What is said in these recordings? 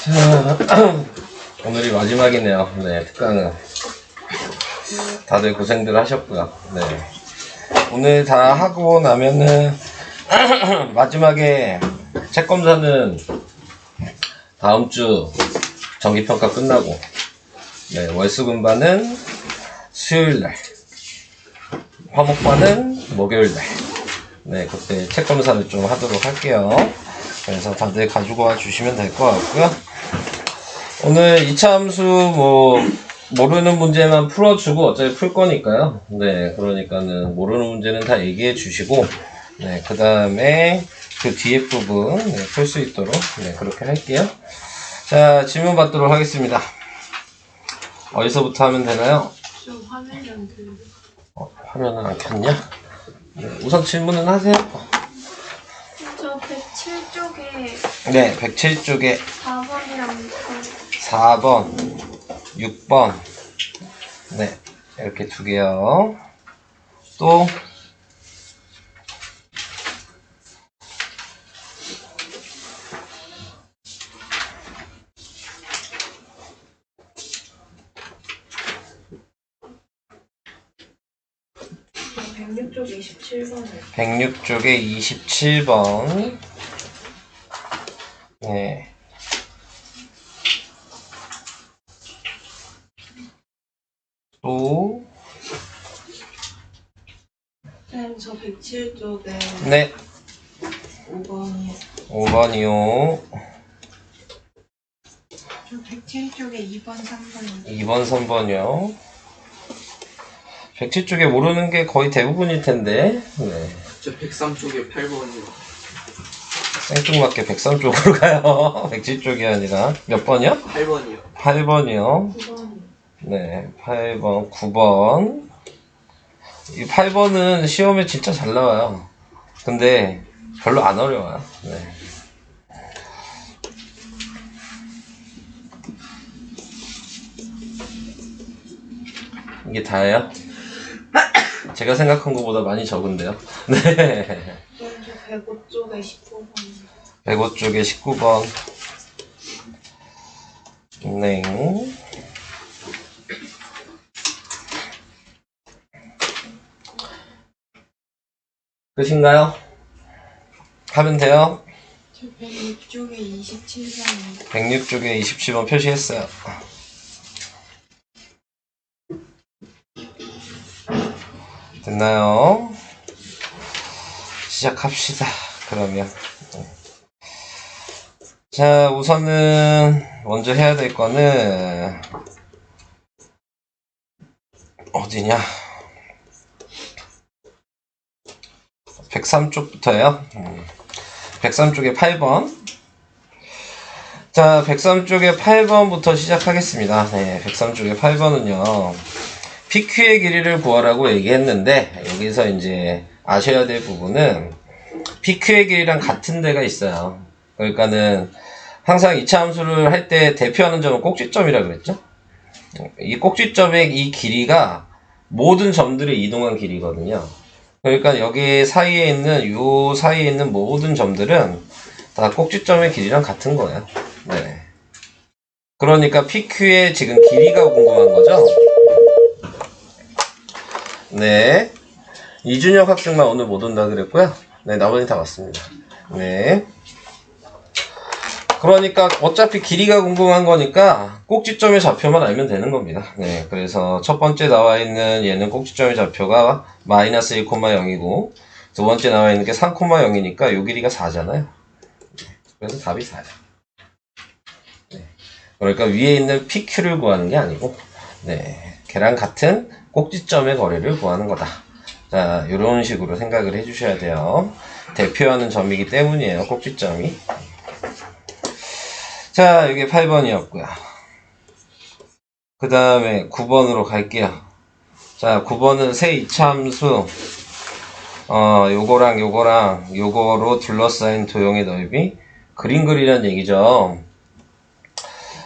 자, 오늘이 마지막이네요. 네, 특강은. 다들 고생들 하셨고요. 네. 오늘 다 하고 나면은, 마지막에 책 검사는 다음 주 정기평가 끝나고, 네, 월수금반은 수요일날, 화목반은 목요일날, 네, 그때 책 검사를 좀 하도록 할게요. 그래서 다들 가지고 와 주시면 될 것 같고요. 오늘 2차 함수 모르는 문제만 풀어주고 어차피 풀 거니까요. 네, 그러니까는 모르는 문제는 다 얘기해 주시고, 네, 그 다음에 그 뒤에 부분 네, 풀 수 있도록 네, 그렇게 할게요. 자, 질문 받도록 하겠습니다. 어디서부터 하면 되나요? 좀 화면이 안 들려. 화면은 안 켰냐? 네, 우선 질문은 하세요. 저 107쪽에 네, 107쪽에 4번이랑 4번, 6번, 네, 이렇게 두 개요. 또, 저 106쪽에 27번이요. 106쪽에 27번, 네, 또, 쌤, 저 107쪽에 네, 5번이요. 5번이요. 저 107쪽에 2번, 3번이요. 2번, 3번이요. 107쪽에 모르는 게 거의 대부분일 텐데, 네. 저 103쪽에 8번이요. 생뚱맞게 103쪽으로 가요. 107쪽이 아니라. 몇 번이요? 8번이요. 8번이요. 9번이요. 네, 8번, 9번. 이 8번은 시험에 진짜 잘 나와요. 근데 별로 안 어려워요. 네. 이게 다예요? 제가 생각한 것보다 많이 적은데요. 네. 저 105쪽에 19번이요. 105쪽에 19번. 네. 끝인가요? 하면 돼요? 저 106쪽에 27번이요. 106쪽에 27번 표시했어요. 됐나요? 시작합시다. 그러면. 자, 우선은 먼저 해야 될 거는 어디냐? 103쪽부터요. 103쪽에 8번. 자, 103쪽에 8번부터 시작하겠습니다. 네, 103쪽에 8번은요. PQ의 길이를 구하라고 얘기했는데, 여기서 이제 아셔야 될 부분은 PQ의 길이랑 같은 데가 있어요. 그러니까는 항상 2차 함수를 할 때 대표하는 점은 꼭지점이라 그랬죠? 이 꼭지점의 이 길이가 모든 점들의 이동한 길이거든요. 그러니까 여기 사이에 있는 요 사이에 있는 모든 점들은 다 꼭지점의 길이랑 같은 거예요. 네. 그러니까 PQ의 지금 길이가 궁금한 거죠? 네. 이준혁 학생만 오늘 못 온다 그랬고요. 네, 나머지 다 왔습니다. 네. 그러니까 어차피 길이가 궁금한 거니까 꼭지점의 좌표만 알면 되는 겁니다. 네, 그래서 첫 번째 나와 있는 얘는 꼭지점의 좌표가 마이너스 1,0이고 두 번째 나와 있는 게 3,0이니까 요 길이가 4잖아요. 그래서 답이 4야. 네. 그러니까 위에 있는 PQ를 구하는 게 아니고 네, 걔랑 같은 꼭지점의 거리를 구하는 거다. 자, 이런 식으로 생각을 해주셔야 돼요. 대표하는 점이기 때문이에요, 꼭지점이. 자, 이게 8번이었고요. 그 다음에 9번으로 갈게요. 자, 9번은 세 2차 함수, 요거랑 요거로 둘러싸인 도형의 넓이, 그림 그리란 얘기죠.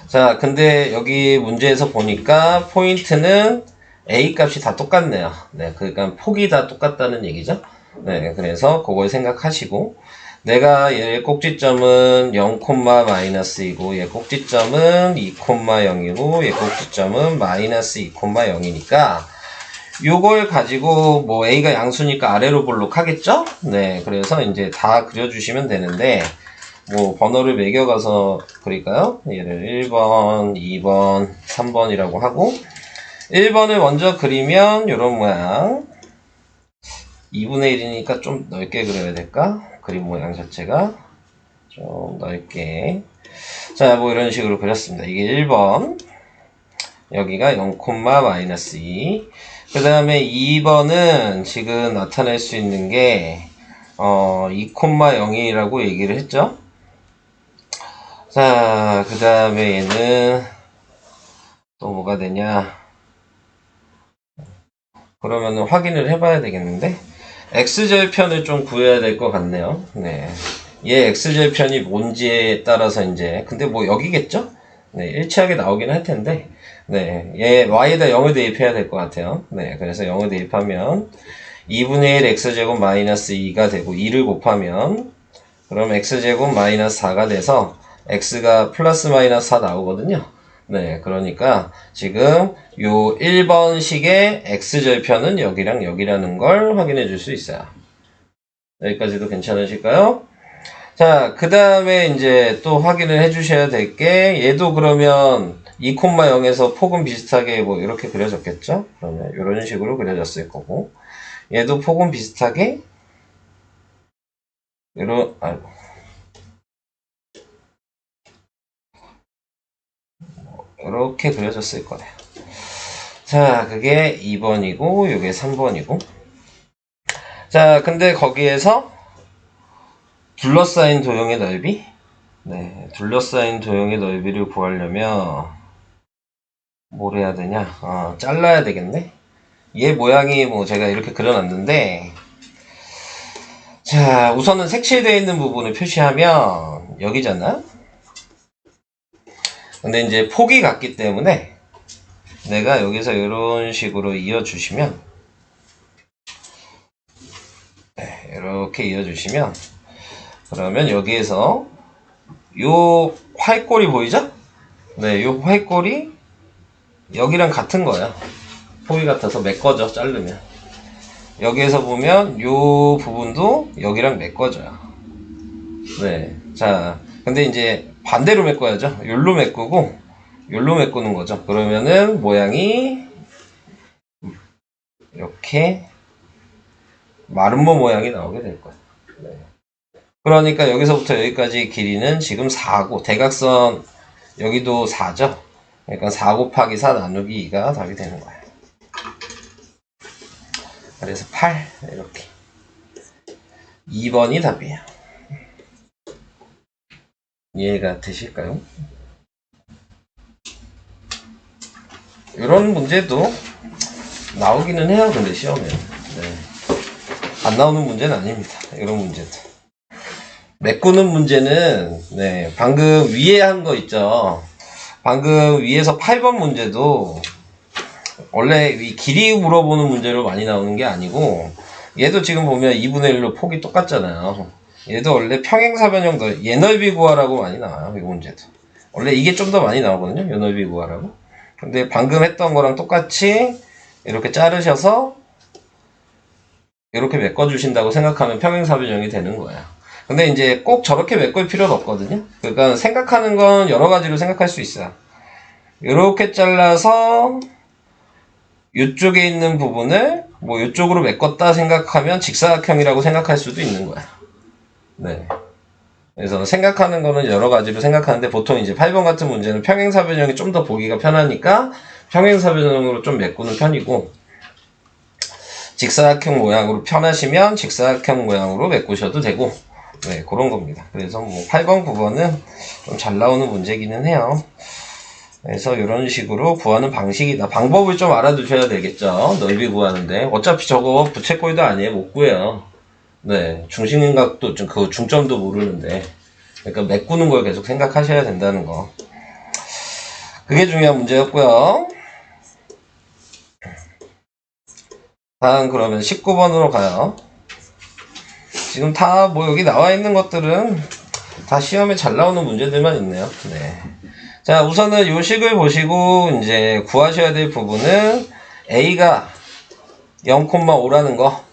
자, 근데 여기 문제에서 보니까 포인트는 A 값이 다 똑같네요. 네, 그러니까 폭이 다 똑같다는 얘기죠. 네, 그래서 그걸 생각하시고, 내가 얘 꼭지점은 0, 마이너스이고 얘 꼭지점은 2, 0이고 얘 꼭지점은 마이너스 2, 0이니까 요걸 가지고 뭐 A가 양수니까 아래로 볼록하겠죠? 네, 그래서 이제 다 그려주시면 되는데 뭐 번호를 매겨가서 그릴까요? 얘를 1번, 2번, 3번이라고 하고 1번을 먼저 그리면 요런 모양 2분의 1이니까 좀 넓게 그려야 될까? 그림 모양 자체가 좀 넓게 자, 뭐 이런 식으로 그렸습니다. 이게 1번 여기가 0, 마이너스 2 그 다음에 2번은 지금 나타낼 수 있는 게 2, 0이라고 얘기를 했죠. 자, 그 다음에 얘는 또 뭐가 되냐 그러면은 확인을 해봐야 되겠는데 x절편을 좀 구해야 될 것 같네요. 네, 얘 x절편이 뭔지에 따라서 이제 근데 뭐 여기겠죠? 네, 일치하게 나오긴 할 텐데 네, 얘 y에다 0을 대입해야 될 것 같아요. 네, 그래서 0을 대입하면 2분의 1 x제곱 마이너스 2가 되고 2를 곱하면 그럼 x제곱 마이너스 4가 돼서 x가 플러스 마이너스 4 나오거든요. 네, 그러니까 지금 요 1번식의 x절편은 여기랑 여기라는 걸 확인해 줄 수 있어요. 여기까지도 괜찮으실까요? 자, 그 다음에 이제 또 확인을 해 주셔야 될 게 얘도 그러면 2, 0에서 폭은 비슷하게 뭐 이렇게 그려졌겠죠? 그러면 이런 식으로 그려졌을 거고 얘도 폭은 비슷하게 이렇게 그려졌을 거예요. 자, 그게 2번이고 이게 3번이고 자, 근데 거기에서 둘러싸인 도형의 넓이 네, 둘러싸인 도형의 넓이를 구하려면 뭘 해야 되냐 잘라야 되겠네. 얘 모양이 뭐 제가 이렇게 그려놨는데 자, 우선은 색칠되어 있는 부분을 표시하면 여기잖아. 근데 이제 폭이 같기 때문에 내가 여기서 이런 식으로 이어주시면 네, 이렇게 이어주시면 그러면 여기에서 요 활꼴이 보이죠? 네, 요 활꼴이 여기랑 같은 거야. 폭이 같아서 메꿔져 자르면 여기에서 보면 요 부분도 여기랑 메꿔져요. 네, 자 근데 이제 반대로 메꿔야죠. 요로 메꾸고 요로 메꾸는 거죠. 그러면은 모양이 이렇게 마름모 모양이 나오게 될 거예요. 네. 그러니까 여기서부터 여기까지 길이는 지금 4고 대각선 여기도 4죠. 그러니까 4 곱하기 4 나누기 2가 답이 되는 거예요. 그래서 8 이렇게 2번이 답이에요. 이해가 되실까요? 이런 문제도 나오기는 해요. 근데 시험에 네. 안 나오는 문제는 아닙니다. 이런 문제도 메꾸는 문제는 네, 방금 위에 한 거 있죠. 방금 위에서 8번 문제도 원래 이 길이 물어보는 문제로 많이 나오는 게 아니고 얘도 지금 보면 2분의 1로 폭이 똑같잖아요. 얘도 원래 평행사변형 얘 넓이 구하라고 많이 나와요. 이 문제도 원래 이게 좀 더 많이 나오거든요. 얘 넓이 구하라고. 근데 방금 했던 거랑 똑같이 이렇게 자르셔서 이렇게 메꿔주신다고 생각하면 평행사변형이 되는 거예요. 근데 이제 꼭 저렇게 메꿀 필요는 없거든요. 그러니까 생각하는 건 여러 가지로 생각할 수 있어요. 이렇게 잘라서 이쪽에 있는 부분을 뭐 이쪽으로 메꿨다 생각하면 직사각형이라고 생각할 수도 있는 거야. 네. 그래서 생각하는 거는 여러 가지로 생각하는데 보통 이제 8번 같은 문제는 평행사변형이 좀 더 보기가 편하니까 평행사변형으로 좀 메꾸는 편이고 직사각형 모양으로 편하시면 직사각형 모양으로 메꾸셔도 되고 네, 그런 겁니다. 그래서 뭐 8번, 9번은 좀 잘 나오는 문제기는 해요. 그래서 이런 식으로 구하는 방식이다. 방법을 좀 알아두셔야 되겠죠. 넓이 구하는데 어차피 저거 부채꼴도 아니에요. 못 구해요. 네, 중심각도 그 중점도 모르는데 그러니까 메꾸는 걸 계속 생각하셔야 된다는 거. 그게 중요한 문제였고요. 다음 그러면 19번으로 가요. 지금 다 뭐 여기 나와 있는 것들은 다 시험에 잘 나오는 문제들만 있네요. 네. 자, 우선은 요 식을 보시고 이제 구하셔야 될 부분은 A가 0,5라는 거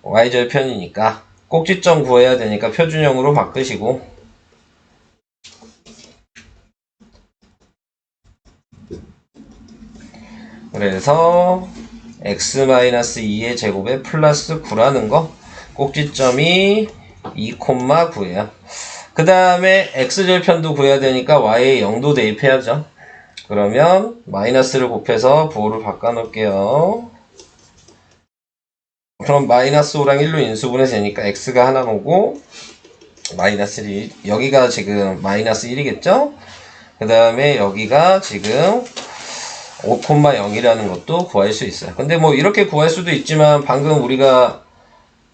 y절편이니까 꼭지점 구해야 되니까 표준형으로 바꾸시고 그래서 x-2의 제곱에 플러스 9라는 거 꼭지점이 2,9예요. 그 다음에 x절편도 구해야 되니까 y에 0도 대입해야죠. 그러면 마이너스를 곱해서 부호를 바꿔놓을게요. 그럼 마이너스 5랑 1로 인수분해 되니까 x가 하나 오고 마이너스 1, 여기가 지금 마이너스 1이겠죠? 그 다음에 여기가 지금 5,0이라는 것도 구할 수 있어요. 근데 뭐 이렇게 구할 수도 있지만 방금 우리가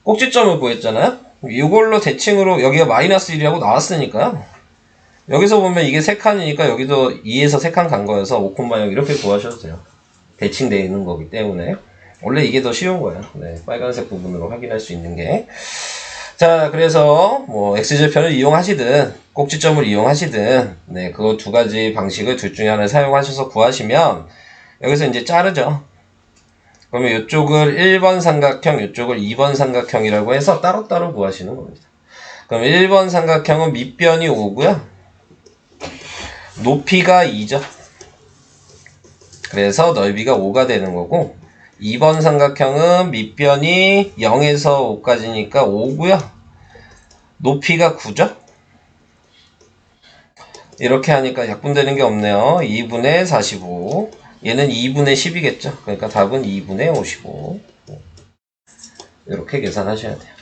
꼭지점을 구했잖아요? 이걸로 대칭으로 여기가 마이너스 1이라고 나왔으니까요. 여기서 보면 이게 3칸이니까 여기도 2에서 3칸 간 거여서 5,0 이렇게 구하셔도 돼요. 대칭되어 있는 거기 때문에. 원래 이게 더 쉬운 거예요. 네, 빨간색 부분으로 확인할 수 있는 게. 자, 그래서 뭐 x절편을 이용하시든 꼭지점을 이용하시든 네, 그 두 가지 방식을 둘 중에 하나를 사용하셔서 구하시면 여기서 이제 자르죠. 그러면 이쪽을 1번 삼각형, 이쪽을 2번 삼각형이라고 해서 따로따로 구하시는 겁니다. 그럼 1번 삼각형은 밑변이 5고요. 높이가 2죠. 그래서 넓이가 5가 되는 거고 2번 삼각형은 밑변이 0에서 5까지니까 5고요. 높이가 9죠. 이렇게 하니까 약분되는 게 없네요. 2분의 45. 얘는 2분의 10이겠죠. 그러니까 답은 2분의 55. 이렇게 계산하셔야 돼요.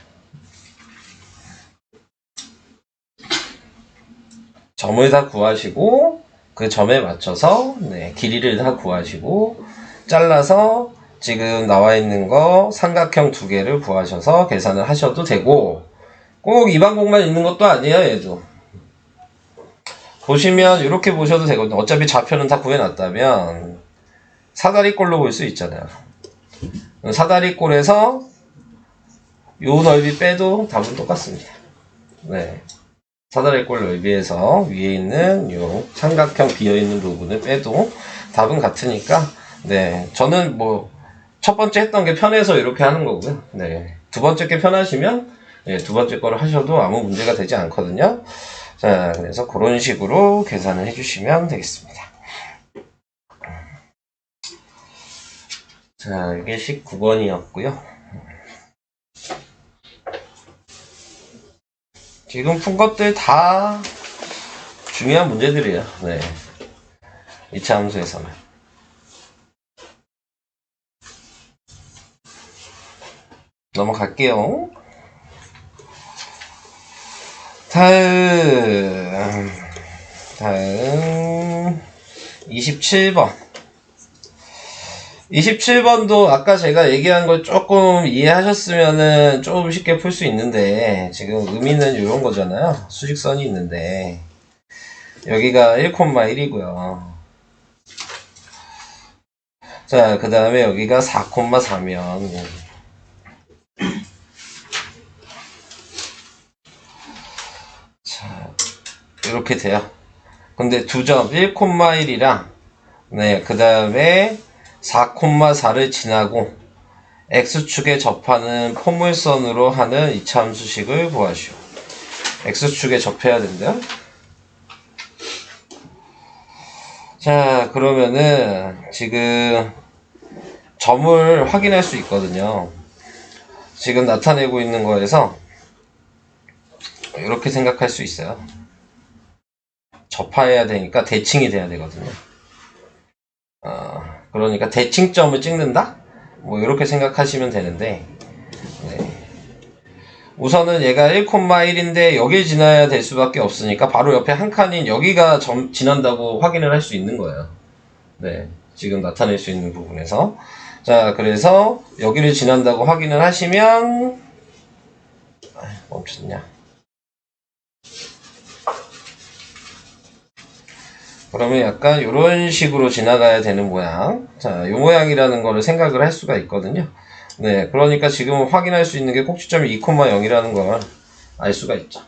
점을 다 구하시고 그 점에 맞춰서 네, 길이를 다 구하시고 잘라서 지금 나와 있는 거 삼각형 두 개를 구하셔서 계산을 하셔도 되고 꼭 이 방법만 있는 것도 아니에요. 얘도 보시면 이렇게 보셔도 되거든요. 어차피 좌표는 다 구해놨다면 사다리꼴로 볼 수 있잖아요. 사다리꼴에서 요 넓이 빼도 답은 똑같습니다. 네. 사다리꼴 넓이에서 위에 있는 요 삼각형 비어있는 부분을 빼도 답은 같으니까 네. 저는 뭐 첫 번째 했던 게 편해서 이렇게 하는 거고요. 네. 두 번째 게 편하시면 네, 두 번째 거를 하셔도 아무 문제가 되지 않거든요. 자, 그래서 그런 식으로 계산을 해주시면 되겠습니다. 자, 이게 19번이었고요. 지금 푼 것들 다 중요한 문제들이에요. 네. 2차 함수에서는. 넘어갈게요. 다음 27번. 27번도 아까 제가 얘기한 걸 조금 이해하셨으면은 조금 쉽게 풀 수 있는데 지금 의미는 이런 거잖아요. 수직선이 있는데 여기가 1,1이고요. 자, 그 다음에 여기가 4,4면 자, 이렇게 돼요. 근데 두 점 1,1이랑 네, 그 다음에 4,4를 지나고 x축에 접하는 포물선으로 하는 이차함수식을 구하시오. x축에 접해야 된대요. 자, 그러면은 지금 점을 확인할 수 있거든요. 지금 나타내고 있는 거에서 이렇게 생각할 수 있어요. 접해야 되니까 대칭이 돼야 되거든요. 그러니까 대칭점을 찍는다? 뭐 이렇게 생각하시면 되는데 네. 우선은 얘가 1,1인데 여길 지나야 될 수밖에 없으니까 바로 옆에 한 칸인 여기가 지난다고 확인을 할 수 있는 거예요. 네, 지금 나타낼 수 있는 부분에서 자, 그래서 여기를 지난다고 확인을 하시면 멈췄냐? 그러면 약간 이런 식으로 지나가야 되는 모양. 자, 이 모양이라는 거를 생각을 할 수가 있거든요. 네, 그러니까 지금 확인할 수 있는 게 꼭지점이 2,0이라는 걸 알 수가 있죠.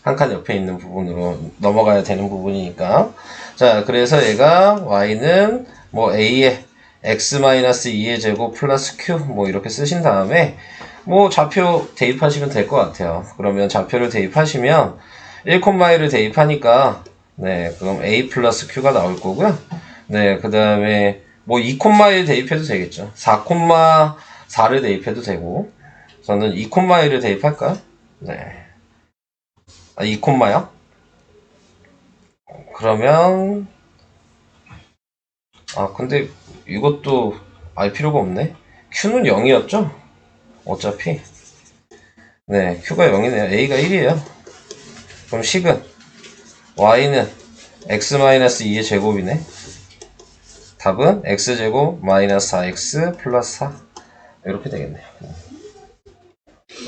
한 칸 옆에 있는 부분으로 넘어가야 되는 부분이니까. 자, 그래서 얘가 y는 뭐 a의 x-2의 제곱 플러스 q 뭐 이렇게 쓰신 다음에 뭐 좌표 대입하시면 될 것 같아요. 그러면 좌표를 대입하시면 1,1을 대입하니까 네, 그럼 a 플러스 q가 나올 거고요. 네, 그 다음에 뭐 2,1 대입해도 되겠죠. 4,4를 대입해도 되고 저는 2,1을 대입할까요? 네. 아, 2,요? 그러면 근데 이것도 알 필요가 없네. q는 0이었죠? 어차피 네, q가 0이네요. a가 1이에요. 그럼 식은 y는 x-2의 제곱이네. 답은 x제곱 마이너스 4x 플러스 4 이렇게 되겠네요.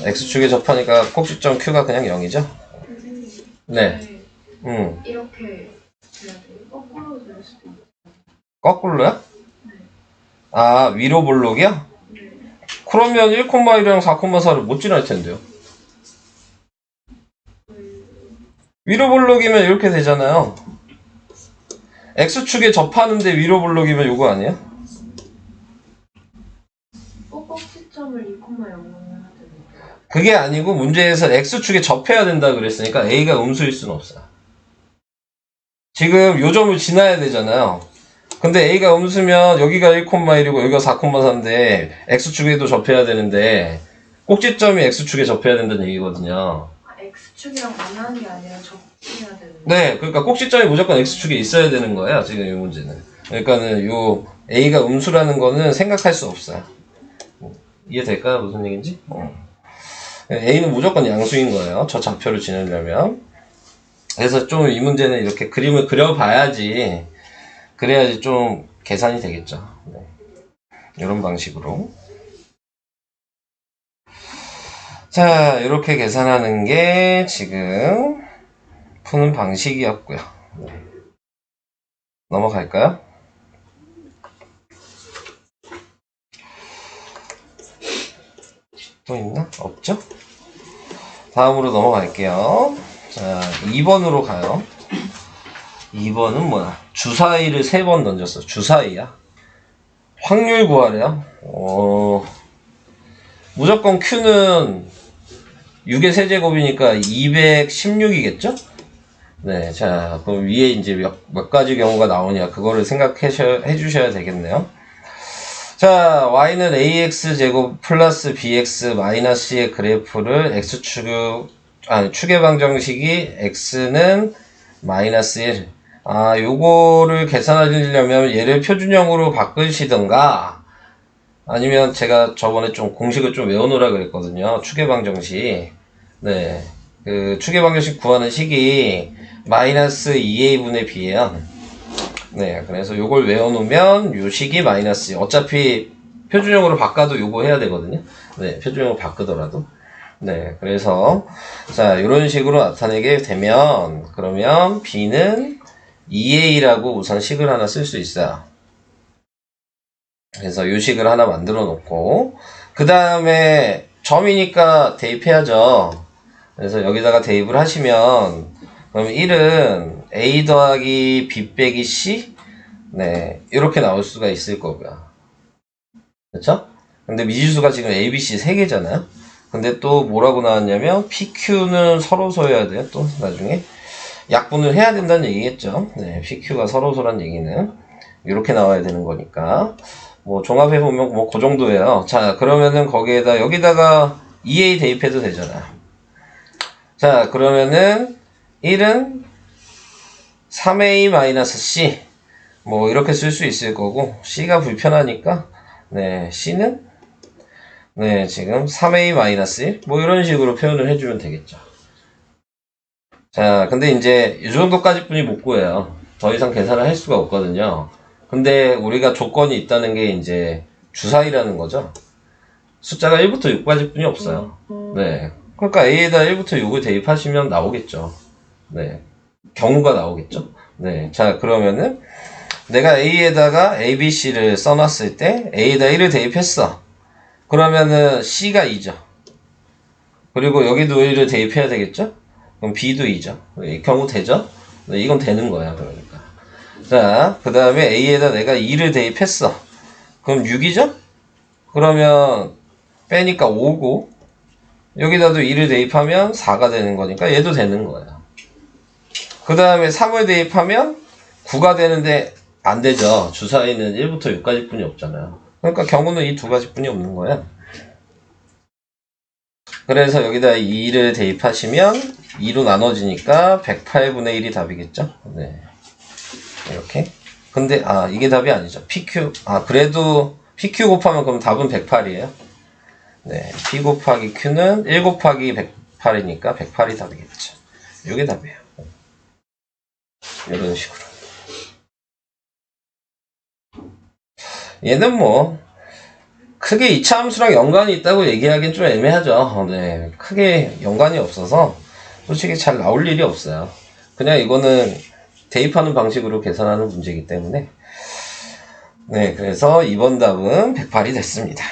x축에 접하니까 꼭지점 q가 그냥 0이죠? 선생님. 네. 이렇게 돼야 돼요? 거꾸로 될 수도 있고. 거꾸로요? 네. 아, 위로 볼록이요? 네. 그러면 1,1이랑 4,4를 못 지날 텐데요. 위로 볼록이면 이렇게 되잖아요. x축에 접하는데 위로 볼록이면 요거 아니에요? 꼭지점을 2,0으로 해야 되는데. 그게 아니고 문제에서 x축에 접해야 된다 그랬으니까 a가 음수일 수는 없어요. 지금 요 점을 지나야 되잖아요. 근데 a가 음수면 여기가 1,1이고 여기가 4,4인데 x축에도 접해야 되는데 꼭지점이 x축에 접해야 된다는 얘기거든요. X축이랑 만나는 게 아니라 접해야 되는데. 네, 그러니까 꼭지점이 무조건 x축에 있어야 되는 거예요. 지금 이 문제는. 그러니까는 요 a가 음수라는 거는 생각할 수 없어요. 이해될까요? 무슨 얘기인지? a는 무조건 양수인 거예요. 저 좌표를 지내려면. 그래서 좀 이 문제는 이렇게 그림을 그려봐야지 그래야지 좀 계산이 되겠죠. 네. 이런 방식으로. 자, 이렇게 계산하는 게 지금 푸는 방식이었고요. 네. 넘어갈까요? 또 있나? 없죠? 다음으로 넘어갈게요. 자, 2번으로 가요. 2번은 뭐야? 주사위를 3번 던졌어. 주사위야. 확률 구하래요. 무조건 Q는 6의 세제곱이니까 216이겠죠? 네, 자, 그럼 위에 이제 몇 가지 경우가 나오냐, 그거를 생각해 주셔야 되겠네요. 자, y는 ax제곱 플러스 bx 마이너스의 그래프를 축의 방정식이 x는 마이너스 1. 요거를 계산하려면 얘를 표준형으로 바꾸시던가, 아니면 제가 저번에 좀 공식을 좀 외워놓으라 그랬거든요. 축의 방정식. 네. 그 축의 방정식 구하는 식이 마이너스 2a분의 b예요. 네. 그래서 요걸 외워놓으면 요 식이 마이너스, 어차피 표준형으로 바꿔도 요거 해야 되거든요. 네. 표준형으로 바꾸더라도. 네. 그래서, 자, 요런 식으로 나타내게 되면, 그러면 b는 2a라고 우선 식을 하나 쓸 수 있어요. 그래서 요 식을 하나 만들어 놓고, 그 다음에 점이니까 대입해야죠. 그래서 여기다가 대입을 하시면, 그럼 1은 a 더하기 b 빼기 c? 네, 이렇게 나올 수가 있을 거고요. 그렇죠? 근데 미지수가 지금 a, b, c 3개잖아요. 근데 또 뭐라고 나왔냐면, pq는 서로소여야 돼요. 또 나중에 약분을 해야 된다는 얘기겠죠. 네, pq가 서로소란 얘기는 이렇게 나와야 되는 거니까. 뭐 종합해보면 뭐 그 정도예요. 자, 그러면은 거기에다 여기다가 2a 대입해도 되잖아. 자, 그러면은 1은 3a-c 뭐 이렇게 쓸 수 있을 거고, c가 불편하니까 네, c는 네, 지금 3a-1 뭐 이런 식으로 표현을 해주면 되겠죠. 자, 근데 이제 이 정도까지 뿐이 못 구해요. 더 이상 계산을 할 수가 없거든요. 근데 우리가 조건이 있다는 게 이제 주사위라는 거죠. 숫자가 1부터 6까지 뿐이 없어요. 네. 그러니까 A에다 1부터 6을 대입하시면 나오겠죠. 네. 경우가 나오겠죠. 네. 자, 그러면은 내가 A에다가 A, B, C를 써놨을 때 A에다 1을 대입했어. 그러면은 C가 2죠. 그리고 여기도 1을 대입해야 되겠죠? 그럼 B도 2죠. 이 경우 되죠? 네, 이건 되는 거야, 그러니까. 자, 그 다음에 A에다 내가 2를 대입했어. 그럼 6이죠? 그러면 빼니까 5고, 여기다도 2를 대입하면 4가 되는 거니까 얘도 되는 거예요. 그 다음에 3을 대입하면 9가 되는데 안 되죠. 주사위는 1부터 6까지 뿐이 없잖아요. 그러니까 경우는 이 두 가지 뿐이 없는 거야. 그래서 여기다 2를 대입하시면 2로 나눠지니까 108분의 1이 답이겠죠? 네. 이렇게. 근데, 이게 답이 아니죠. PQ. 그래도 PQ 곱하면 그럼 답은 108이에요. 네. P 곱하기 Q는 1 곱하기 108이니까 108이 답이겠죠. 이게 답이에요. 이런 식으로. 얘는 뭐, 크게 이차 함수랑 연관이 있다고 얘기하기는 좀 애매하죠. 네. 크게 연관이 없어서 솔직히 잘 나올 일이 없어요. 그냥 이거는 대입하는 방식으로 계산하는 문제이기 때문에. 네. 그래서 이번 답은 108이 됐습니다.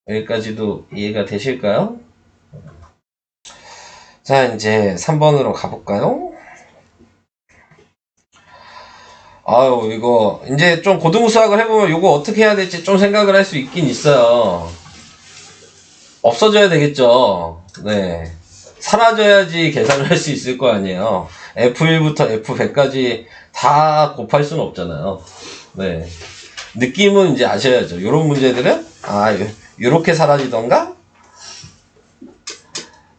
여기까지도 이해가 되실까요? 자, 이제 3번으로 가볼까요? 아유, 이거, 이제 좀 고등부 수학을 해보면 이거 어떻게 해야 될지 좀 생각을 할 수 있긴 있어요. 없어져야 되겠죠. 네. 사라져야지 계산을 할 수 있을 거 아니에요. F1부터 F100까지 다 곱할 수는 없잖아요. 네. 느낌은 이제 아셔야죠. 요런 문제들은, 요렇게 사라지던가?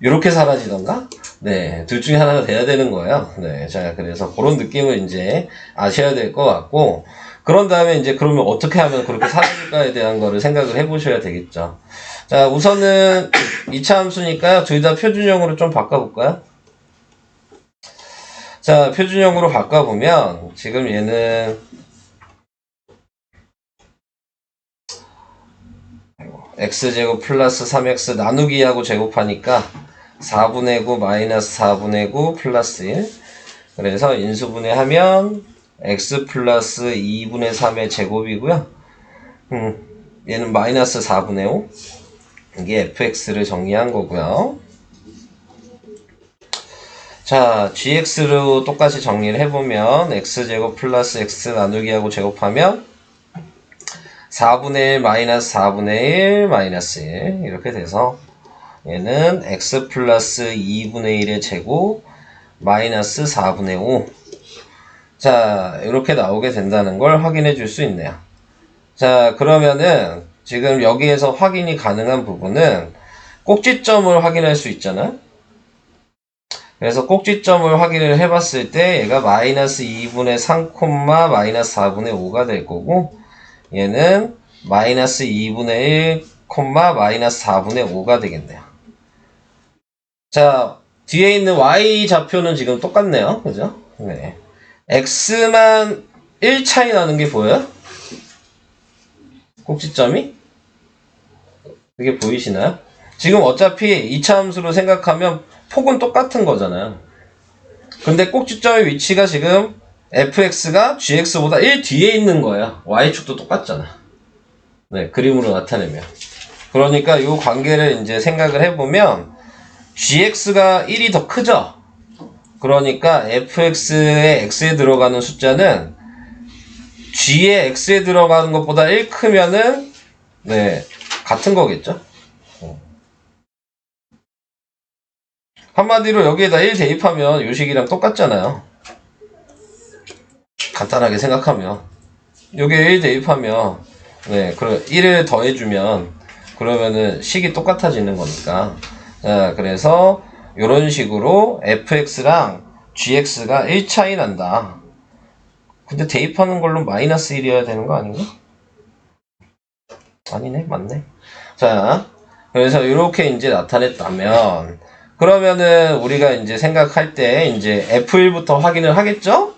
요렇게 사라지던가? 네, 둘 중에 하나가 돼야 되는 거예요. 네, 자, 그래서 그런 느낌을 이제 아셔야 될 것 같고, 그런 다음에 이제 그러면 어떻게 하면 그렇게 사라질까에 대한 거를 생각을 해보셔야 되겠죠. 자, 우선은 2차 함수니까요. 둘 다 표준형으로 좀 바꿔볼까요? 자, 표준형으로 바꿔보면, 지금 얘는, x제곱 플러스 3x 나누기하고 제곱하니까, 4분의 9 마이너스 4분의 9 플러스 1. 그래서 인수분해하면 x 플러스 2분의 3의 제곱이고요. 얘는 마이너스 4분의 5. 이게 fx를 정리한 거고요. 자, gx로 똑같이 정리를 해보면 x제곱 플러스 x 나누기하고 제곱하면 4분의 1 마이너스 4분의 1 마이너스 1 이렇게 돼서 얘는 x 플러스 2분의 1의 제곱 마이너스 4분의 5. 자, 이렇게 나오게 된다는 걸 확인해 줄 수 있네요. 자, 그러면은 지금 여기에서 확인이 가능한 부분은 꼭지점을 확인할 수 있잖아요. 그래서 꼭지점을 확인을 해봤을 때 얘가 마이너스 2분의 3, 마이너스 4분의 5가 될 거고 얘는 마이너스 2분의 1, 마이너스 4분의 5가 되겠네요. 자, 뒤에 있는 y 좌표는 지금 똑같네요. 그죠? 네. x만 1 차이 나는 게 보여요? 꼭지점이? 그게 보이시나요? 지금 어차피 2차 함수로 생각하면 폭은 똑같은 거잖아요. 근데 꼭지점의 위치가 지금 fx가 gx보다 1 뒤에 있는 거예요. y축도 똑같잖아. 네, 그림으로 나타내면. 그러니까 이 관계를 이제 생각을 해보면 gx가 1이 더 크죠? 그러니까 fx의 x에 들어가는 숫자는 g의 x에 들어가는 것보다 1 크면은 네, 같은 거겠죠? 한마디로 여기에다 1 대입하면 요 식이랑 똑같잖아요. 간단하게 생각하면 여기에 1 대입하면 네, 1을 더해주면 그러면은 식이 똑같아지는 거니까. 자, 그래서 이런 식으로 fx랑 gx가 1 차이 난다. 근데 대입하는 걸로 마이너스 1이어야 되는 거 아닌가? 아니네, 맞네. 자, 그래서 이렇게 이제 나타냈다면 그러면은 우리가 이제 생각할 때 이제 f1부터 확인을 하겠죠?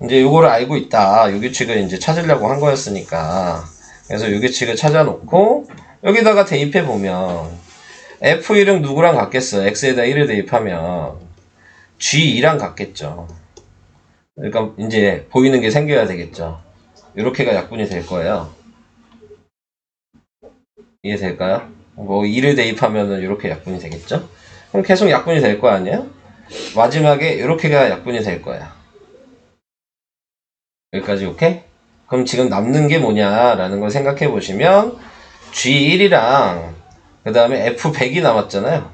이제 요거를 알고 있다. 요 규칙을 이제 찾으려고 한 거였으니까. 그래서 요 규칙을 찾아놓고 여기다가 대입해보면 f1은 누구랑 같겠어요? x에다 1을 대입하면 g2랑 같겠죠. 그러니까 이제 보이는 게 생겨야 되겠죠. 요렇게가 약분이 될 거예요. 이해될까요? 뭐 2를 대입하면은 이렇게 약분이 되겠죠? 그럼 계속 약분이 될 거 아니에요? 마지막에 이렇게가 약분이 될 거야. 여기까지 오케이? 그럼 지금 남는 게 뭐냐라는 걸 생각해 보시면 G1이랑 그 다음에 F100이 남았잖아요.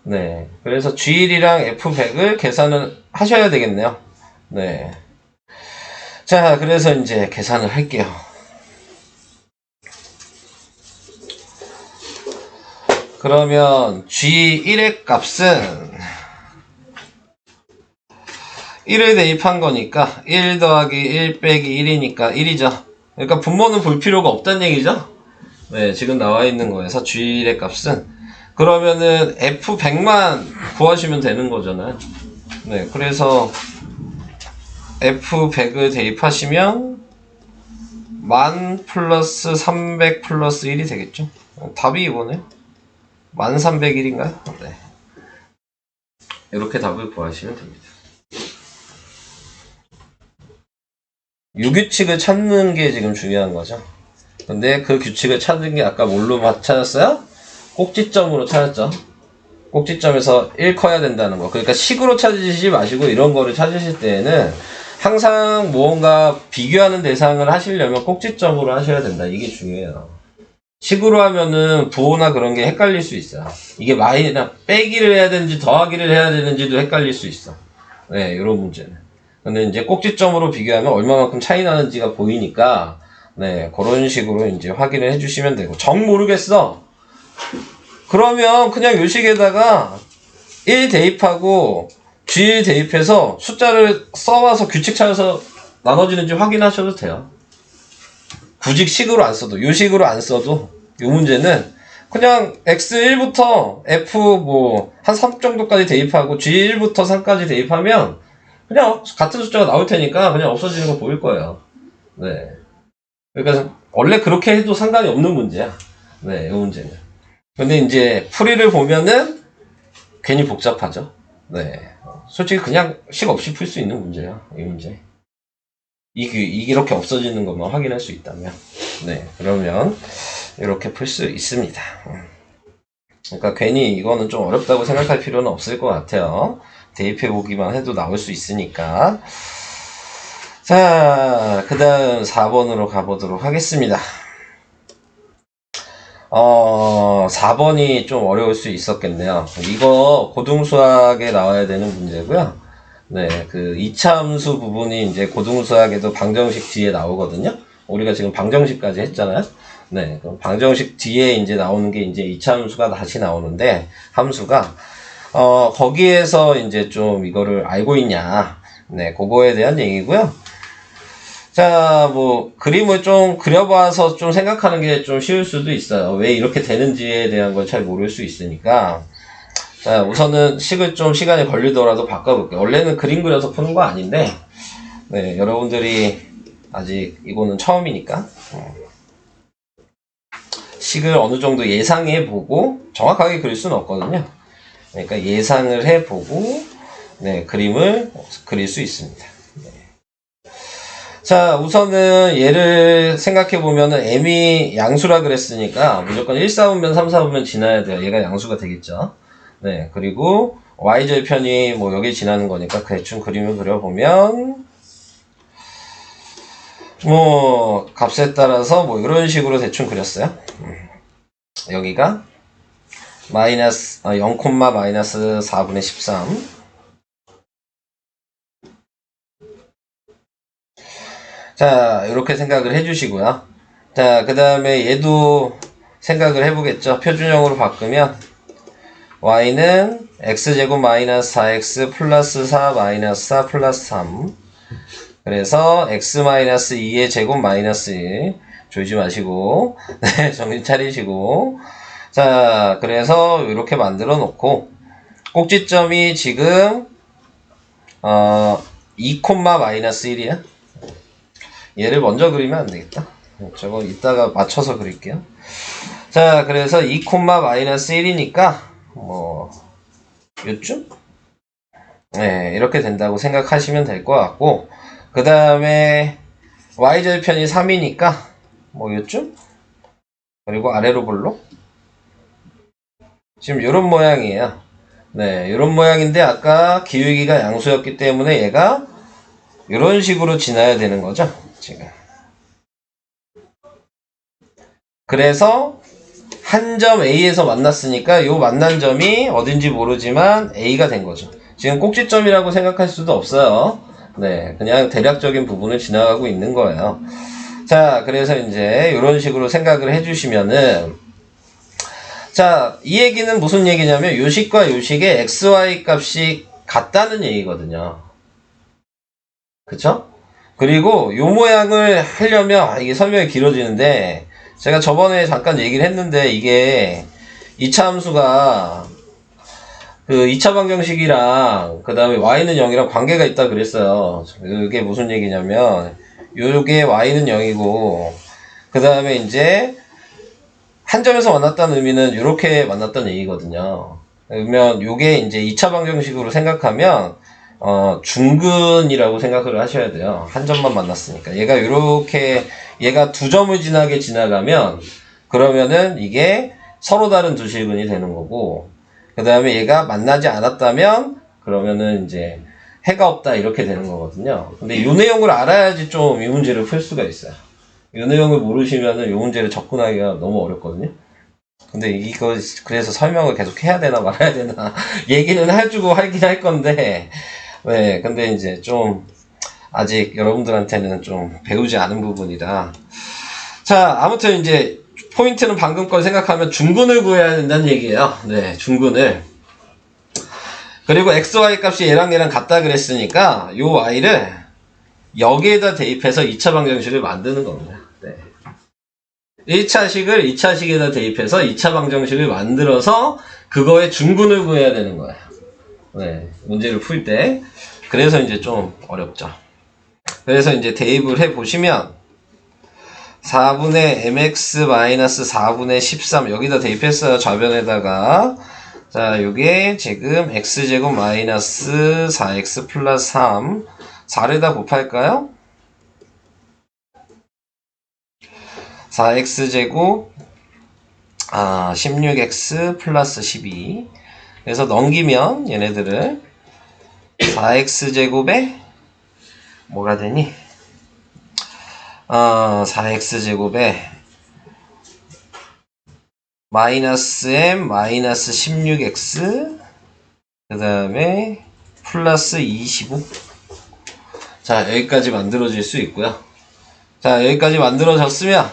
네. 그래서 G1이랑 F100을 계산을 하셔야 되겠네요. 네. 자, 그래서 이제 계산을 할게요. 그러면 G1의 값은 1을 대입한 거니까 1 더하기 1 빼기 1이니까 1이죠. 그러니까 분모는 볼 필요가 없다는 얘기죠. 네, 지금 나와 있는 거에서 G1의 값은 그러면은 F100만 구하시면 되는 거잖아요. 네, 그래서 F100을 대입하시면 10,000 플러스 300 플러스 1이 되겠죠. 답이 이거네요. 1301인가요? 네. 이렇게 답을 구하시면 됩니다. 유규칙을 찾는 게 지금 중요한 거죠. 근데 그 규칙을 찾는 게 아까 뭘로 찾았어요? 꼭지점으로 찾았죠. 꼭지점에서 1 커야 된다는 거. 그러니까 식으로 찾으시지 마시고 이런 거를 찾으실 때에는 항상 무언가 비교하는 대상을 하시려면 꼭지점으로 하셔야 된다. 이게 중요해요. 식으로 하면은 부호나 그런 게 헷갈릴 수 있어요. 이게 마이너스 빼기를 해야 되는지 더하기를 해야 되는지도 헷갈릴 수 있어. 네, 이런 문제는. 근데 이제 꼭지점으로 비교하면 얼마만큼 차이 나는지가 보이니까 네, 그런 식으로 이제 확인을 해주시면 되고 정 모르겠어. 그러면 그냥 요식에다가 1 대입하고 G1 대입해서 숫자를 써와서 규칙 찾아서 나눠지는지 확인하셔도 돼요. 굳이 식으로 안 써도, 요식으로 안 써도 이 문제는 그냥 X1부터 F 한 3 정도까지 대입하고 G1부터 3까지 대입하면 그냥 같은 숫자가 나올 테니까 그냥 없어지는 거 보일 거예요. 네. 그러니까 원래 그렇게 해도 상관이 없는 문제야. 네, 이 문제는. 근데 이제 풀이를 보면은 괜히 복잡하죠. 네. 솔직히 그냥 식 없이 풀 수 있는 문제야. 이 문제. 이렇게 없어지는 것만 확인할 수 있다면. 네. 그러면 이렇게 풀 수 있습니다. 그러니까 괜히 이거는 좀 어렵다고 생각할 필요는 없을 것 같아요. 대입해 보기만 해도 나올 수 있으니까. 자, 그 다음 4번으로 가보도록 하겠습니다. 4번이 좀 어려울 수 있었겠네요. 이거 고등수학에 나와야 되는 문제고요. 네, 그 이차함수 부분이 이제 고등수학에도 방정식 뒤에 나오거든요. 우리가 지금 방정식까지 했잖아요. 네, 그럼 방정식 뒤에 이제 나오는 게 이제 이차함수가 다시 나오는데, 함수가, 거기에서 이제 좀 이거를 알고 있냐. 네, 그거에 대한 얘기고요. 자, 그림을 좀 그려봐서 좀 생각하는 게 좀 쉬울 수도 있어요. 왜 이렇게 되는지에 대한 걸 잘 모를 수 있으니까. 자, 우선은 식을 좀 시간이 걸리더라도 바꿔볼게요. 원래는 그림 그려서 푸는 거 아닌데, 네, 여러분들이 아직 이거는 처음이니까. 식을 어느 정도 예상해보고, 정확하게 그릴 수는 없거든요. 그러니까 예상을 해보고, 네, 그림을 그릴 수 있습니다. 자, 우선은 얘를 생각해보면은 m이 양수라 그랬으니까 무조건 1, 4분면 3, 4분면 지나야 돼요. 얘가 양수가 되겠죠. 네, 그리고 y절편이 여기 지나는 거니까 대충 그림을 그려보면 값에 따라서 이런 식으로 대충 그렸어요. 여기가 마이너스 0, 마이너스 4분의 13 자, 이렇게 생각을 해주시고요. 자, 그 다음에 얘도 생각을 해보겠죠. 표준형으로 바꾸면 y는 x제곱 마이너스 4x 플러스 4 마이너스 4 플러스 3 그래서 x 마이너스 2의 제곱 마이너스 1 졸지 마시고 네, 정신 차리시고 자, 그래서 이렇게 만들어 놓고 꼭지점이 지금 2, 마이너스 1이야. 얘를 먼저 그리면 안 되겠다. 저거 이따가 맞춰서 그릴게요. 자, 그래서 2, 마이너스 1이니까 요쯤? 네, 이렇게 된다고 생각하시면 될 것 같고 그 다음에 y절편이 3이니까 요쯤? 그리고 아래로 볼록 지금 요런 모양이에요. 네, 요런 모양인데 아까 기울기가 양수였기 때문에 얘가 요런 식으로 지나야 되는 거죠, 지금. 그래서 한 점 A에서 만났으니까 요 만난 점이 어딘지 모르지만 A가 된 거죠. 지금 꼭지점이라고 생각할 수도 없어요. 네, 그냥 대략적인 부분을 지나가고 있는 거예요. 자, 그래서 이제 이런 식으로 생각을 해주시면은, 자, 이 얘기는 무슨 얘기냐면 요식과 요식의 XY 값이 같다는 얘기거든요. 그쵸? 그리고 요 모양을 하려면 이게 설명이 길어지는데, 제가 저번에 잠깐 얘기를 했는데 이게 2차 함수가 그 2차 방정식이랑 그 다음에 y는 0이랑 관계가 있다 그랬어요. 그게 무슨 얘기냐면 요게 y는 0이고 그 다음에 이제 한 점에서 만났다는 의미는 요렇게 만났다는 얘기거든요. 그러면 요게 이제 2차 방정식으로 생각하면 중근이라고 생각을 하셔야 돼요. 한 점만 만났으니까. 얘가 요렇게, 얘가 두 점을 지나게 지나가면, 그러면은 이게 서로 다른 두 실근이 되는 거고, 그 다음에 얘가 만나지 않았다면, 그러면은 이제 해가 없다, 이렇게 되는 거거든요. 근데 이 내용을 알아야지 좀 이 문제를 풀 수가 있어요. 이 내용을 모르시면은 이 문제를 접근하기가 너무 어렵거든요. 근데 이거 그래서 설명을 계속 해야 되나 말아야 되나 얘기는 해주고 하긴 할 건데 네, 근데 이제 좀, 아직 여러분들한테는 좀 배우지 않은 부분이라. 자, 아무튼 이제, 포인트는 방금 걸 생각하면 중근을 구해야 된다는 얘기예요. 네, 중근을. 그리고 XY 값이 얘랑 얘랑 같다 그랬으니까, 요 Y를 여기에다 대입해서 2차 방정식을 만드는 겁니다. 네. 1차식을 2차식에다 대입해서 2차 방정식을 만들어서, 그거의 중근을 구해야 되는 거예요. 네, 문제를 풀 때. 그래서 이제 좀 어렵죠. 그래서 이제 대입을 해 보시면 4분의 mx-4분의 13 여기다 대입했어요. 좌변에다가. 자, 요게 지금 x제곱 마이너스 4x 플러스 3 4에다 곱할까요? 4x제곱 16x 플러스 12 그래서 넘기면 얘네들을 4x제곱에 뭐가 되니? 4x제곱에 마이너스 m 마이너스 16x 그 다음에 플러스 25 자, 여기까지 만들어질 수 있고요. 자, 여기까지 만들어졌으면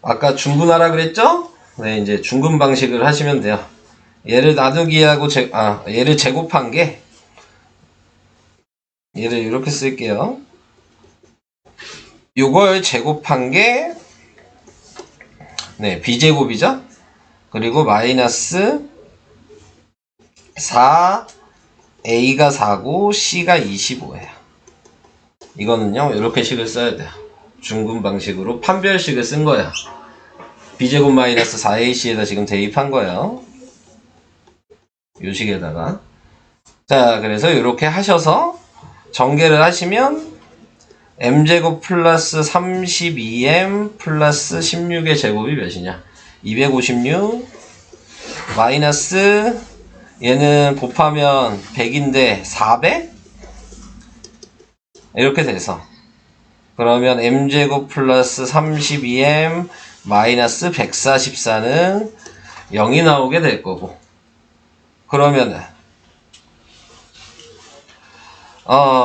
아까 중분하라 그랬죠? 네, 이제 중분 방식을 하시면 돼요. 얘를 나누기하고 얘를 제곱한 게 얘를 이렇게 쓸게요. 요걸 제곱한 게 네, b제곱이죠? 그리고 마이너스 4 a가 4고 c가 25예요. 이거는요, 이렇게 식을 써야 돼요. 중분 방식으로 판별식을 쓴 거예요. b제곱 마이너스 4ac에다 지금 대입한 거예요. 요 식에다가. 자, 그래서 이렇게 하셔서 전개를 하시면 m제곱 플러스 32m 플러스 16의 제곱이 몇이냐? 256 마이너스 얘는 곱하면 100인데 400? 이렇게 돼서 그러면 m제곱 플러스 32m 마이너스 144는 0이 나오게 될 거고 그러면은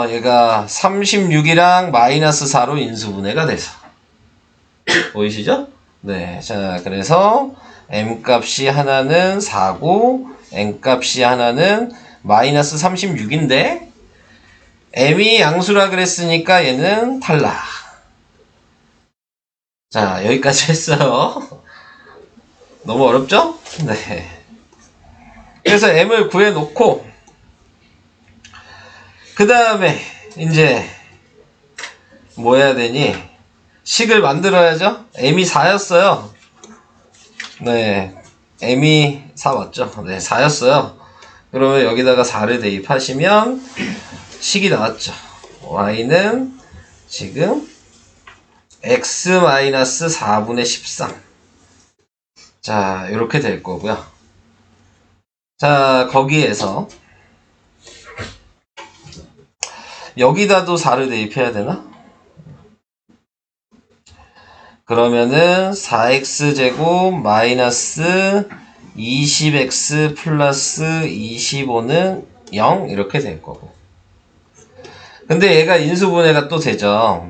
얘가 36이랑 마이너스 4로 인수분해가 돼서 보이시죠? 네, 자 그래서 m값이 하나는 4고 n값이 하나는 마이너스 36인데 m이 양수라 그랬으니까 얘는 탈락. 자, 여기까지 했어요. 너무 어렵죠? 네. 그래서 m을 구해놓고 그 다음에 이제 뭐 해야 되니? 식을 만들어야죠. m이 4였어요. 네, m이 4 맞죠? 네, 4였어요. 그러면 여기다가 4를 대입하시면 식이 나왔죠. y는 지금 x-4분의 13. 자, 이렇게 될 거고요. 자, 거기에서 여기다도 4를 대입해야 되나? 그러면은 4x제곱 마이너스 20x 플러스 25는 0 이렇게 될 거고. 근데 얘가 인수분해가 또 되죠.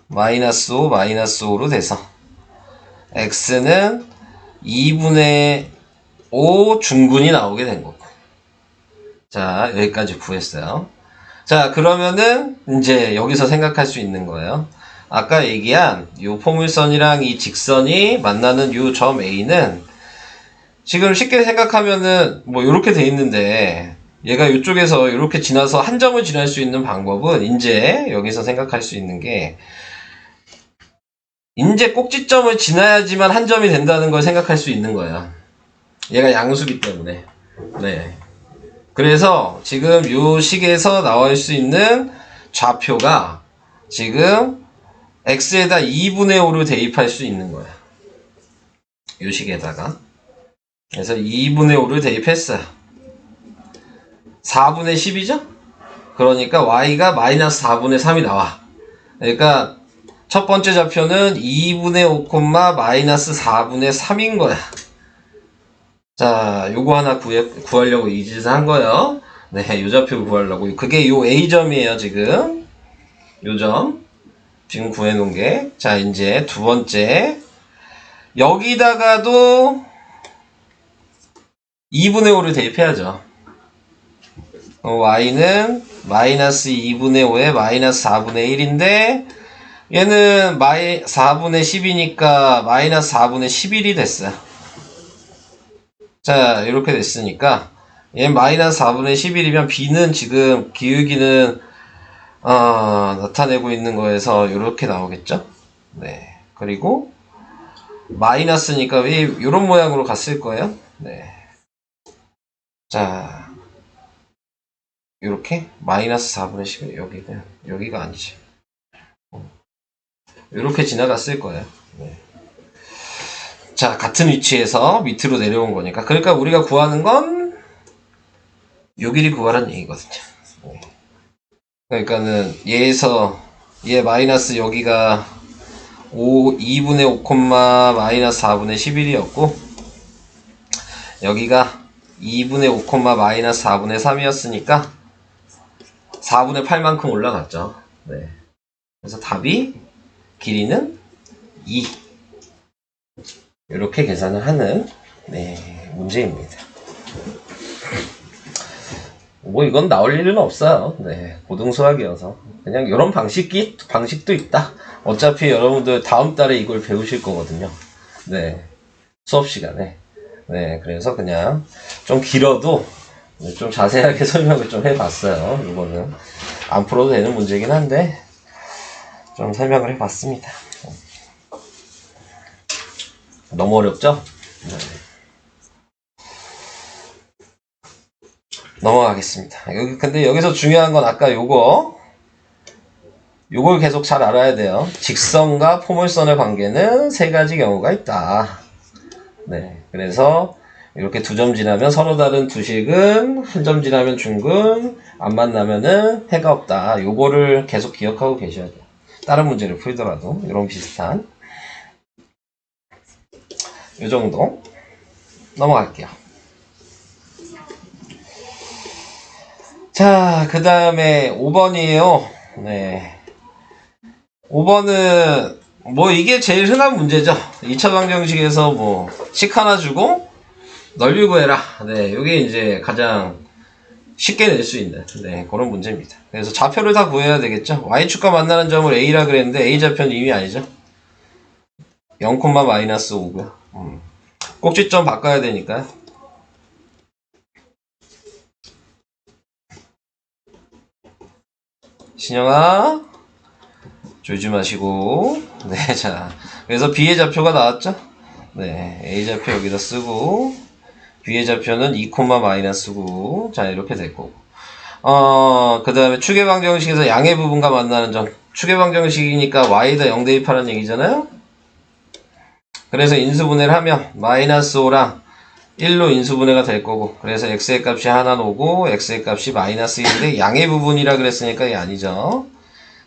마이너스 5 마이너스 5로 돼서 x는 2분의 5 중근이 나오게 된 거고. 자, 여기까지 구했어요. 자, 그러면은 이제 여기서 생각할 수 있는 거예요. 아까 얘기한 이 포물선이랑 이 직선이 만나는 이 점 A는 지금 쉽게 생각하면은 뭐 이렇게 돼 있는데 얘가 이쪽에서 이렇게 지나서 한 점을 지날 수 있는 방법은 이제 여기서 생각할 수 있는 게 이제 꼭지점을 지나야지만 한 점이 된다는 걸 생각할 수 있는 거야. 얘가 양수기 때문에. 네. 그래서 지금 이 식에서 나올 수 있는 좌표가 지금 x에다 2분의 5를 대입할 수 있는 거야. 이 식에다가. 그래서 2분의 5를 대입했어요. 4분의 10이죠? 그러니까 y가 마이너스 4분의 3이 나와. 그러니까 첫 번째 좌표는 2분의 5, 마이너스 4분의 3인 거야. 자, 요거 하나 구하려고 이 짓을 한 거예요. 네, 요 좌표 구하려고. 그게 요 A점이에요, 지금. 요 점. 지금 구해놓은 게. 자, 이제 두 번째. 여기다가도 2분의 5를 대입해야죠. y는 마이너스 2분의 5에 마이너스 4분의 1인데, 얘는 4분의 10이니까 마이너스 4분의 11이 됐어요. 자, 이렇게 됐으니까 얘 마이너스 4분의 11이면 b는 지금 기울기는 나타내고 있는 거에서 이렇게 나오겠죠? 네. 그리고 마이너스니까 왜 이런 모양으로 갔을 거예요? 네. 자, 이렇게 마이너스 4분의 11 여기가 아니지. 이렇게 지나갔을 거예요. 네. 자, 같은 위치에서 밑으로 내려온 거니까. 그러니까 우리가 구하는 건 요 길이 구하라는 얘기거든요. 네. 그러니까는 얘에서 얘 마이너스 여기가 2분의 5, 마이너스 4분의 11이었고 여기가 2분의 5, 마이너스 4분의 3이었으니까 4분의 8만큼 올라갔죠. 네. 그래서 답이 길이는 2. 이렇게 계산을 하는 문제입니다. 뭐 이건 나올 일은 없어요. 네, 고등수학이어서 그냥 이런 방식도 있다. 어차피 여러분들 다음 달에 이걸 배우실 거거든요. 네, 수업 시간에. 네, 그래서 그냥 좀 길어도 좀 자세하게 설명을 좀 해봤어요. 이거는 안 풀어도 되는 문제긴 한데 좀 설명을 해봤습니다. 너무 어렵죠? 네. 넘어가겠습니다. 근데 여기서 중요한 건 아까 요걸 계속 잘 알아야 돼요. 직선과 포물선의 관계는 세 가지 경우가 있다. 네. 그래서 이렇게 두 점 지나면 서로 다른 두 식은 한 점 지나면 중근, 안 만나면은 해가 없다. 요거를 계속 기억하고 계셔야 돼요. 다른 문제를 풀더라도 이런 비슷한 요 정도 넘어갈게요. 자, 그 다음에 5번이에요. 네. 5번은 뭐 이게 제일 흔한 문제죠. 2차 방정식에서 뭐 식 하나 주고 넓이 구해라. 네, 요게 이제 가장 쉽게 낼 수 있는 그런 문제입니다. 그래서 좌표를 다 구해야 되겠죠. y축과 만나는 점을 a라 그랬는데 a 좌표는 이미 아니죠. 0, 마이너스 5고요. 꼭지점 바꿔야 되니까요. 신영아, 졸지 마시고. 네, 자. 그래서 B의 좌표가 나왔죠? 네, A 좌표 여기다 쓰고, B의 좌표는 2, 마이너스 9. 자, 이렇게 될 거고. 그 다음에 추계 방정식에서 양의 부분과 만나는 점. 추계 방정식이니까 Y에다 0 대입하라는 얘기잖아요? 그래서 인수분해를 하면 마이너스 5랑 1로 인수분해가 될 거고, 그래서 x의 값이 하나 오고 x의 값이 마이너스 1인데 양의 부분이라 그랬으니까 이게 아니죠.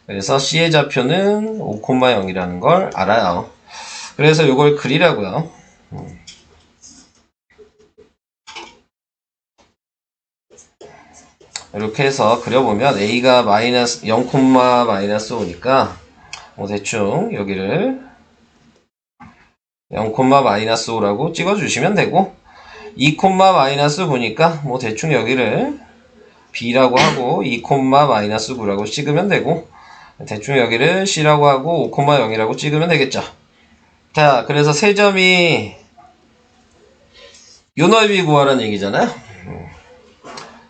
그래서 c의 좌표는 5,0이라는 걸 알아요. 그래서 이걸 그리라고요. 이렇게 해서 그려보면 a가 마이너스 0, 마이너스 5니까 뭐 대충 여기를 0, 마이너스 5라고 찍어주시면 되고, 2, 마이너스 9니까 뭐 대충 여기를 b라고 하고 2, 마이너스 9라고 찍으면 되고, 대충 여기를 c라고 하고 5,0이라고 찍으면 되겠죠. 자, 그래서 세 점이 요 넓이 구하라는 얘기잖아요.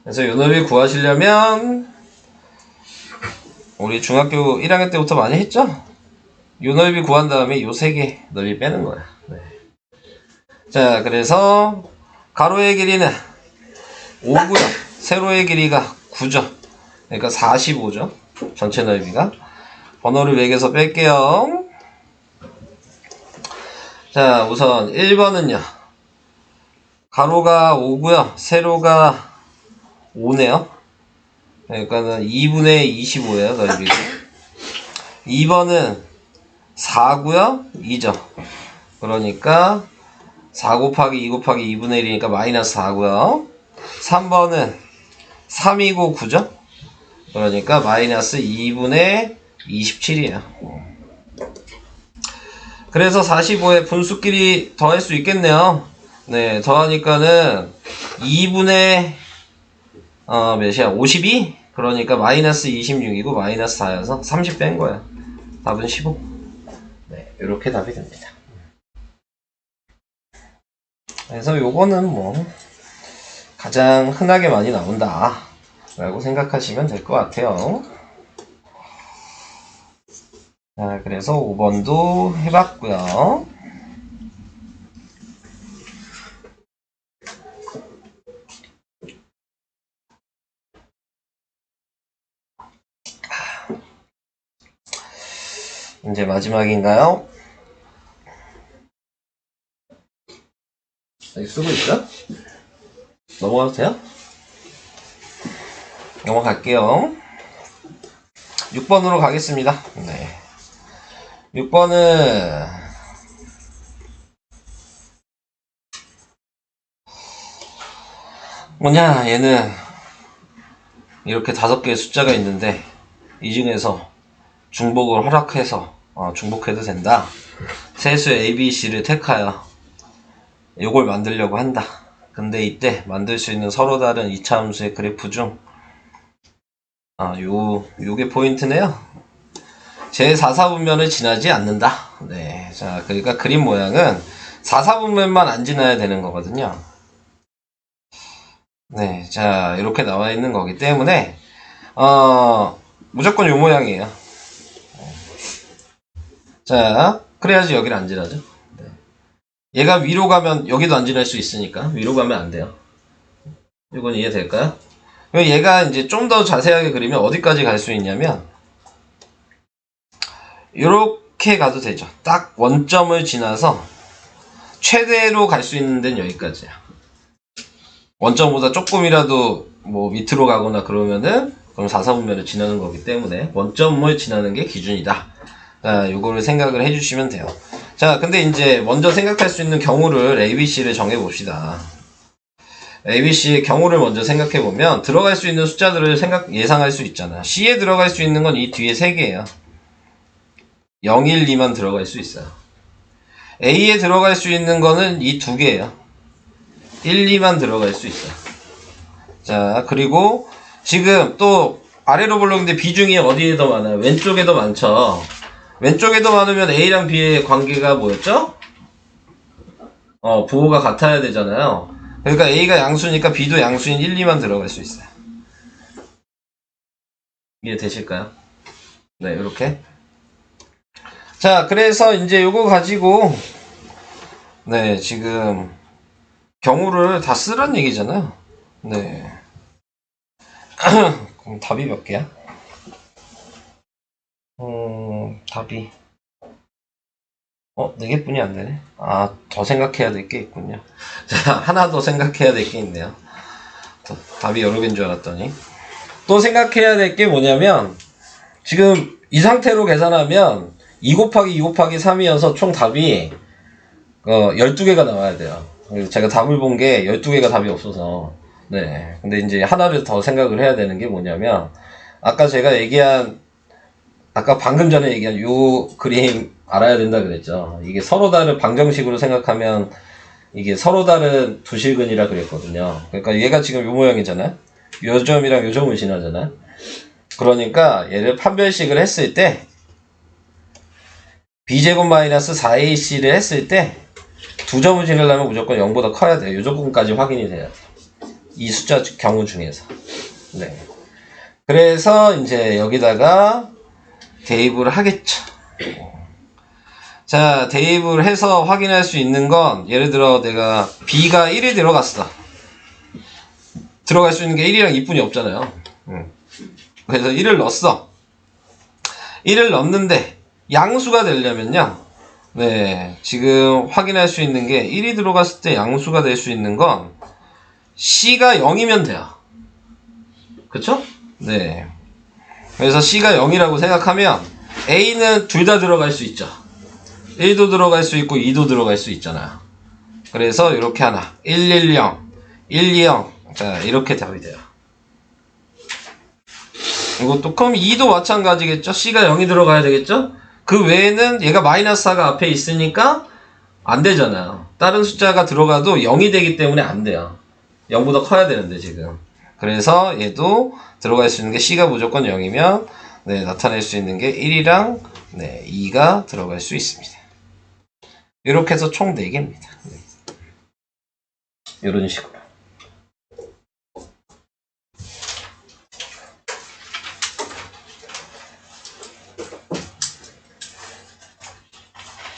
그래서 요 넓이 구하시려면 우리 중학교 1학년 때부터 많이 했죠? 요 넓이 구한 다음에 요 세 개 넓이 빼는 거야. 네. 자, 그래서 가로의 길이는 5고요. 세로의 길이가 9죠. 그러니까 45죠. 전체 넓이가. 번호를 매겨서 뺄게요. 자, 우선 1번은요. 가로가 5고요. 세로가 5네요. 그러니까는 2분의 25예요, 넓이가. 2번은 4고요. 2죠. 그러니까 4 곱하기 2 곱하기 2분의 1이니까 마이너스 4고요. 3번은 3이고 9죠. 그러니까 마이너스 2분의 27이에요. 그래서 45에 분수끼리 더할 수 있겠네요. 네, 더하니까는 2분의 몇이야? 52? 그러니까 마이너스 26이고 마이너스 4여서 30 뺀 거야. 답은 15. 네, 이렇게 답이 됩니다. 그래서 요거는 뭐 가장 흔하게 많이 나온다 라고 생각하시면 될 것 같아요. 자, 그래서 5번도 해봤고요. 이제 마지막인가요? 여기 쓰고 있어? 넘어가도 돼요? 넘어갈게요. 6번으로 가겠습니다. 네. 6번은 뭐냐, 얘는 이렇게 5개의 숫자가 있는데 이 중에서 중복을 허락해서 중복해도 된다. 세수 A, B, C를 택하여 요걸 만들려고 한다. 근데 이때 만들 수 있는 서로 다른 2차 함수의 그래프 중 요게 포인트네요. 제 4사분면을 지나지 않는다. 네. 자, 그러니까 그림 모양은 4사분면만 안 지나야 되는 거거든요. 네. 자, 이렇게 나와 있는 거기 때문에, 무조건 요 모양이에요. 자, 그래야지 여기를 안 지나죠. 네. 얘가 위로 가면 여기도 안 지날 수 있으니까, 위로 가면 안 돼요. 이건 이해될까요? 얘가 이제 좀 더 자세하게 그리면 어디까지 갈 수 있냐면, 이렇게 가도 되죠. 딱 원점을 지나서 최대로 갈 수 있는 데는 여기까지야. 원점보다 조금이라도 뭐 밑으로 가거나 그러면은 그럼 4사분면을 지나는 거기 때문에 원점을 지나는 게 기준이다. 자, 요거를 생각을 해주시면 돼요. 자, 근데 이제 먼저 생각할 수 있는 경우를 ABC를 정해봅시다. ABC의 경우를 먼저 생각해보면 들어갈 수 있는 숫자들을 예상할 수 있잖아. C에 들어갈 수 있는 건 이 뒤에 3개예요. 0, 1, 2만 들어갈 수 있어요. A에 들어갈 수 있는 거는 이 2개예요. 1, 2만 들어갈 수 있어요. 자, 그리고 지금 또 아래로 볼록인데 비중이 어디에 더 많아요? 왼쪽에 더 많죠. 왼쪽에 더 많으면 A랑 B의 관계가 뭐였죠? 부호가 같아야 되잖아요. 그러니까 A가 양수니까 B도 양수인 1, 2만 들어갈 수 있어요. 이해되실까요? 네, 이렇게. 자, 그래서 이제 요거 가지고 네, 지금 경우를 다 쓰란 얘기잖아요. 네. 그럼 답이 몇 개야? 답이 4개뿐이 안 되네. 아, 더 생각해야 될 게 있군요. 자, 하나 더 생각해야 될 게 있네요. 답이 여러 개인 줄 알았더니. 또 생각해야 될 게 뭐냐면, 지금 이 상태로 계산하면 2 곱하기 2 곱하기 3이어서 총 답이 12개가 나와야 돼요. 제가 답을 본 게 12개가 답이 없어서. 네. 근데 이제 하나를 더 생각을 해야 되는 게 뭐냐면, 아까 제가 얘기한, 아까 방금 전에 얘기한 요 그림 알아야 된다 그랬죠. 이게 서로 다른 방정식으로 생각하면 이게 서로 다른 두 실근이라 그랬거든요. 그러니까 얘가 지금 요 모양이잖아요. 요 점이랑 요 점을 지나잖아요. 그러니까 얘를 판별식을 했을 때 b제곱 마이너스 4ac를 했을 때 두 점을 지내려면 무조건 0보다 커야 돼요. 요 조건까지 확인이 돼요. 이 숫자 경우 중에서. 네. 그래서 이제 여기다가 대입을 하겠죠. 자, 대입을 해서 확인할 수 있는 건 예를 들어 내가 b가 1이 들어갔어. 들어갈 수 있는 게 1이랑 2뿐이 없잖아요. 그래서 1을 넣었어. 1을 넣는데 양수가 되려면요. 네, 지금 확인할 수 있는 게 1이 들어갔을 때 양수가 될 수 있는 건 C가 0이면 돼요. 그쵸? 네. 그래서 C가 0이라고 생각하면 A는 둘 다 들어갈 수 있죠. 1도 들어갈 수 있고 2도 들어갈 수 있잖아요. 그래서 이렇게 하나 110, 120 자 이렇게 답이 돼요. 이것도 그럼 2도 마찬가지겠죠. C가 0이 들어가야 되겠죠. 그 외에는 얘가 마이너스 4가 앞에 있으니까 안 되잖아요. 다른 숫자가 들어가도 0이 되기 때문에 안 돼요. 0보다 커야 되는데 지금. 그래서 얘도 들어갈 수 있는 게 C가 무조건 0이면 네, 나타낼 수 있는 게 1이랑 네, 2가 들어갈 수 있습니다. 이렇게 해서 총 4개입니다. 네. 이런 식으로.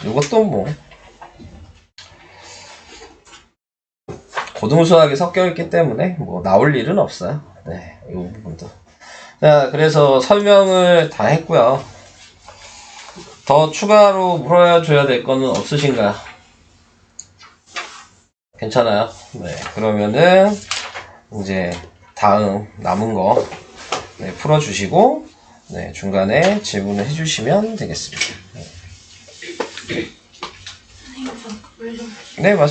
이것도 뭐 고등수학이 섞여 있기 때문에 뭐 나올 일은 없어요. 네, 이 부분도. 자, 그래서 설명을 다 했고요. 더 추가로 물어줘야 될 거는 없으신가요? 괜찮아요? 네, 그러면은 이제 다음 남은 거 네, 풀어주시고 네, 중간에 질문을 해주시면 되겠습니다. 네, 맞습니다.